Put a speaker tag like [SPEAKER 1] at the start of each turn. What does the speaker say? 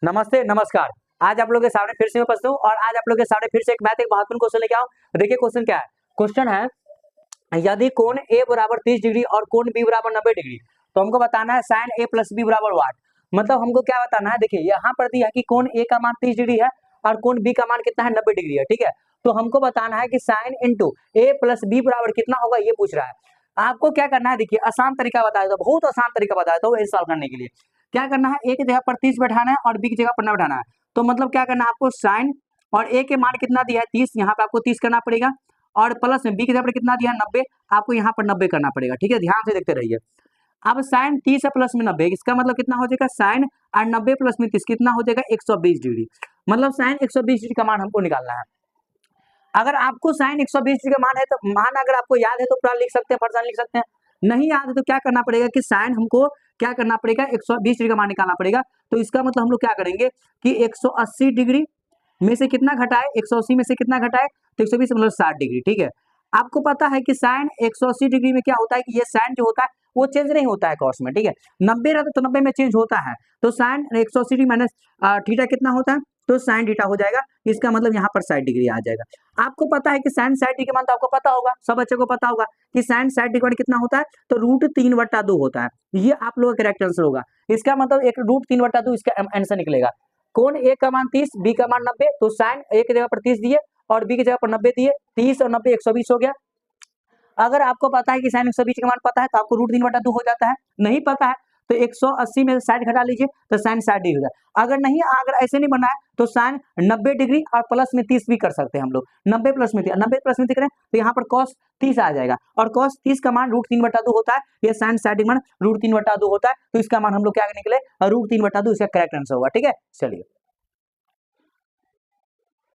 [SPEAKER 1] नमस्ते नमस्कार। आज आप लोगों के सामने फिर से मैं उपस्थित हूँ और आज आप लोगों के सामने फिर से एक मैथ एक महत्वपूर्ण क्वेश्चन लेके आऊँ। देखिए क्वेश्चन क्या है। क्वेश्चन है यदि कोण ए बराबर 30 डिग्री और कोण बी बराबर 90 डिग्री तो हमको बताना है साइन ए प्लस बी बराबर वाट। मतलब हमको क्या बताना है, देखिए यहाँ पर दिया है कि कोण ए का मान 30 डिग्री है और कोण बी का मान कितना है 90 डिग्री है। ठीक है, तो हमको बताना है कि साइन इंटू ए प्लस बी बराबर कितना होगा, ये पूछ रहा है। आपको क्या करना है, देखिए आसान तरीका बता देता हूँ, बहुत आसान तरीका बता देता हूँ सॉल्व करने के लिए। क्या करना है, ए की जगह पर 30 बैठाना है और बी की जगह पर 9 बैठाना है। तो मतलब क्या करना है आपको, साइन और ए के मान कितना दिया है 30, यहाँ पे आपको 30 करना पड़ेगा और प्लस में बी की जगह पर कितना दिया है 90, आपको यहाँ पर 90 करना पड़ेगा। ठीक है, ध्यान से देखते रहिए। अब साइन 30 है प्लस में 90, इसका मतलब कितना हो जाएगा, साइन और 90 प्लस में 30 कितना हो जाएगा 120 डिग्री। मतलब साइन 120 डिग्री का मान हमको निकालना है। अगर आपको साइन 120 डिग्री का मान है तो मान अगर आपको याद है तो पूरा लिख सकते हैं, फर्स्ट लिख सकते हैं। नहीं याद है तो क्या करना पड़ेगा कि साइन हमको क्या करना पड़ेगा, 120 डिग्री का मान निकालना पड़ेगा। तो इसका मतलब हम लोग क्या करेंगे कि 180 डिग्री में से कितना घटाए, 180 में से कितना घटाए तो 120 मतलब 60 डिग्री। ठीक है, आपको पता है कि साइन 180 डिग्री में क्या होता है कि ये साइन जो होता है वो चेंज नहीं होता है कॉस में। ठीक है, 90 रहता तो 90 में चेंज होता है, तो साइन 180 डिग्री माइनस थीटा कितना होता है, तो साइन थीटा हो जाएगा। इसका मतलब यहाँ पर 60 डिग्री आ जाएगा। आपको पता है कि साइन 60 डिग्री का मान तो आपको पता होगा, सब बच्चों को पता होगा कि साइन 60 डिग्री कितना होता है, तो √3/2 होता है। ये आप लोगों का करेक्ट आंसर होगा। इसका मतलब एक √3/2 इसका आंसर निकलेगा। कौन ए का मान 30, बी का मान 90, तो साइन ए की जगह पर 30 दिए और बी की जगह पर 90 दिए, 30 और 90 120 हो गया। अगर आपको पता है कि साइन 120 का मान पता है तो आपको √3/2 हो जाता है। नहीं पता है तो 180 में 60 घटा लीजिए तो साइन 60 डिग्री हो जाए। अगर नहीं, अगर ऐसे नहीं बना है तो साइन 90 डिग्री और प्लस में 30 भी कर सकते हैं हम लोग। 90 प्लस में 30 करें तो यहाँ पर कॉस 30 आ जाएगा और कॉस 30 का मान √3/2 होता है। ये साइन 60 मान √3/2 होता है, तो इसका मान हम लोग क्या निकले, √3/2 इसका करेक्ट आंसर होगा। ठीक है, चलिए।